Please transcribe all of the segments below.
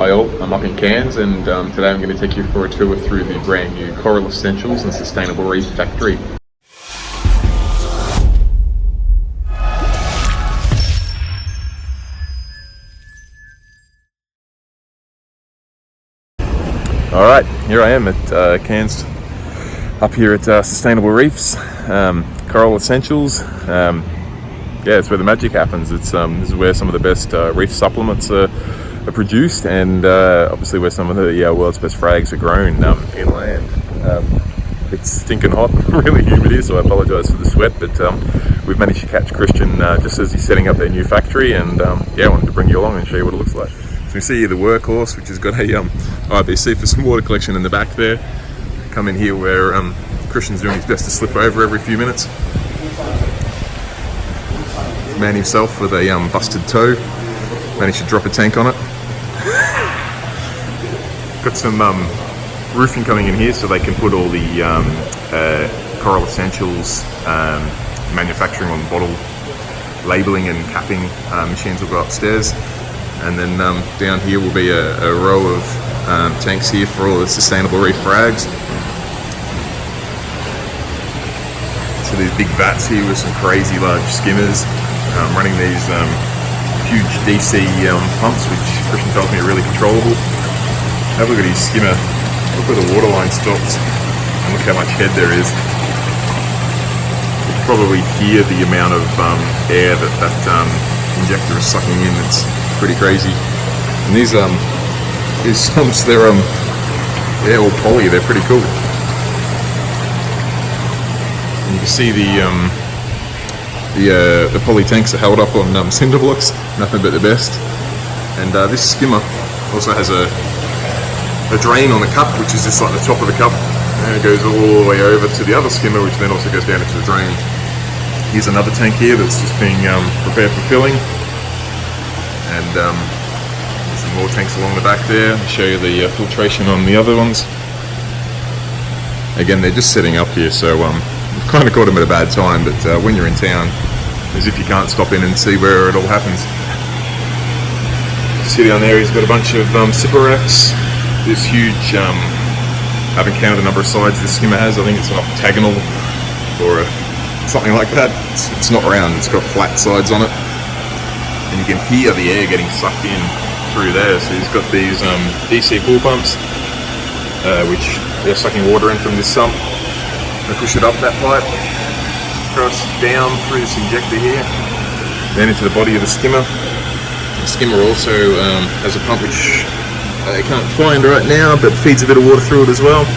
Hi all, I'm up in Cairns and today I'm going to take you for a tour through the brand new Coral Essentials and Sustainable Reef factory. Alright, here I am at Cairns, up here at Sustainable Reefs, Coral Essentials. Yeah, it's where the magic happens. This is where some of the best reef supplements are produced, and obviously where some of the world's best frags are grown inland. It's stinking hot, really humid here, so I apologise for the sweat, but we've managed to catch Christian just as he's setting up their new factory, and I wanted to bring you along and show you what it looks like. So we see here the workhorse, which has got a IBC for some water collection in the back there. Come in here where Christian's doing his best to slip over every few minutes. Man himself with a busted toe, managed to drop a tank on it. Got some roofing coming in here so they can put all the Coral Essentials manufacturing on bottle labelling and capping machines will go upstairs, and then down here will be a row of tanks here for all the sustainable reef frags. So these big vats here with some crazy large skimmers running these huge DC pumps, which Christian tells me are really controllable. Have a look at his skimmer. Look where the water line stops, and look how much head there is. You can probably hear the amount of air that injector is sucking in. It's pretty crazy. And these sumps, they're all poly. They're pretty cool. And you can see the poly tanks are held up on cinder blocks, nothing but the best. And this skimmer also has a drain on the cup, which is just like the top of the cup, and it goes all the way over to the other skimmer, which then also goes down into the drain. Here's another tank here that's just being prepared for filling, and there's some more tanks along the back there. I'll show you the filtration on the other ones. Again, they're just setting up here, so we've kind of caught them at a bad time, but when you're in town, as if you can't stop in and see where it all happens. See down there, he's got a bunch of sipper racks. This huge, I haven't counted the number of sides this skimmer has. I think it's an octagonal or something like that. It's not round, it's got flat sides on it. And you can hear the air getting sucked in through there. So he's got these DC pool pumps, which they're sucking water in from this sump. They push it up that pipe, across, down through this injector here, then into the body of the skimmer. The skimmer also has a pump which I can't find right now, but feeds a bit of water through it as well.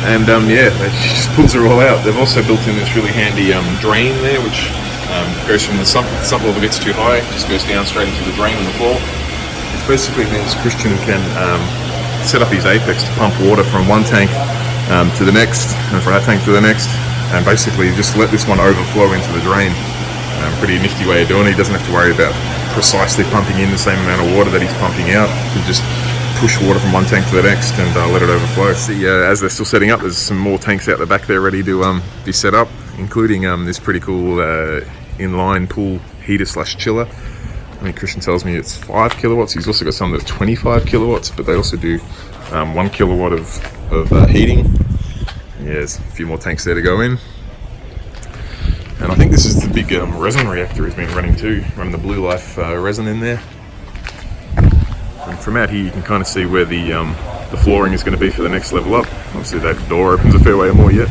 And it just pulls it all out. They've also built in this really handy drain there, which goes from the sump. If the sump level gets too high, it just goes down straight into the drain on the floor. It basically means Christian can set up his Apex to pump water from one tank to the next, and from that tank to the next, and basically just let this one overflow into the drain. Pretty nifty way of doing it. He doesn't have to worry about precisely pumping in the same amount of water that he's pumping out. He can just push water from one tank to the next and let it overflow. See, as they're still setting up, there's some more tanks out the back there ready to be set up, including this pretty cool inline pool heater / chiller. I mean, Christian tells me it's 5 kilowatts. He's also got some that are 25 kilowatts, but they also do 1 kilowatt of heating. Yeah, there's a few more tanks there to go in. And I think this is the big resin reactor he's been running too, running the Blue Life resin in there. And from out here you can kind of see where the flooring is going to be for the next level up. Obviously that door opens a fair way more yet.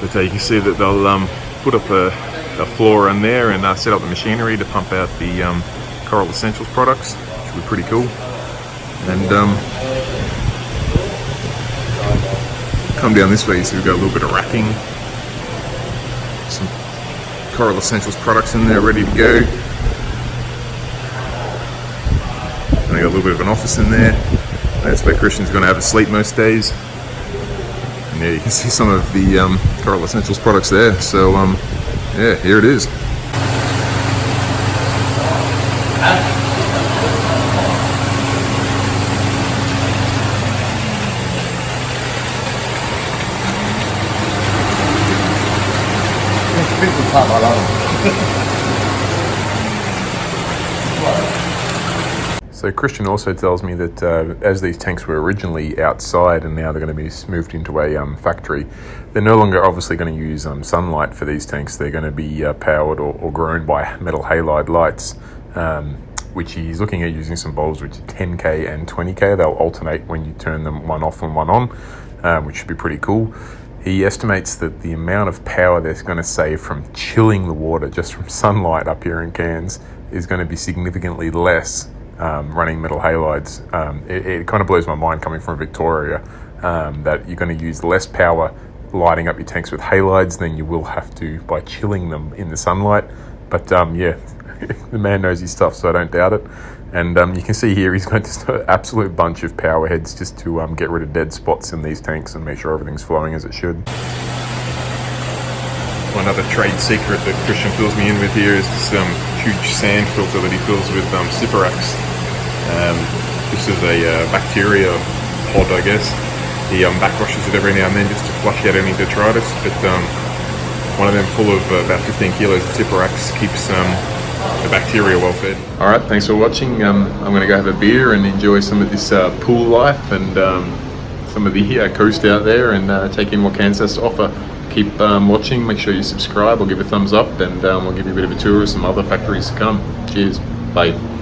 But you can see that they'll put up a floor in there and set up the machinery to pump out the Coral Essentials products, which will be pretty cool. And come down this way, so we've got a little bit of racking. Some Coral Essentials products in there ready to go. And I got a little bit of an office in there. That's where Christian's going to have a sleep most days. And yeah, you can see some of the Coral Essentials products there. So yeah, here it is. So Christian also tells me that as these tanks were originally outside and now they're going to be moved into a factory, they're no longer obviously going to use sunlight for these tanks. They're going to be powered or grown by metal halide lights, which he's looking at using some bulbs which are 10K and 20K. They'll alternate when you turn them one off and one on, which should be pretty cool. He estimates that the amount of power they're going to save from chilling the water just from sunlight up here in Cairns is going to be significantly less running metal halides. It kind of blows my mind coming from Victoria that you're going to use less power lighting up your tanks with halides than you will have to by chilling them in the sunlight. But yeah, the man knows his stuff, so I don't doubt it. And you can see here he's got just an absolute bunch of power heads just to get rid of dead spots in these tanks and make sure everything's flowing as it should. One other trade secret that Christian fills me in with here is this huge sand filter that he fills with Syperax. This is a bacteria pod, I guess. He backwashes it every now and then just to flush out any detritus, but one of them full of about 15 kilos of Syperax keeps the bacteria well fed. Alright, thanks for watching. I'm going to go have a beer and enjoy some of this pool life and some of the coast out there and take in what Cairns has to offer. Keep watching, make sure you subscribe or give a thumbs up, and we'll give you a bit of a tour of some other factories to come. Cheers, bye.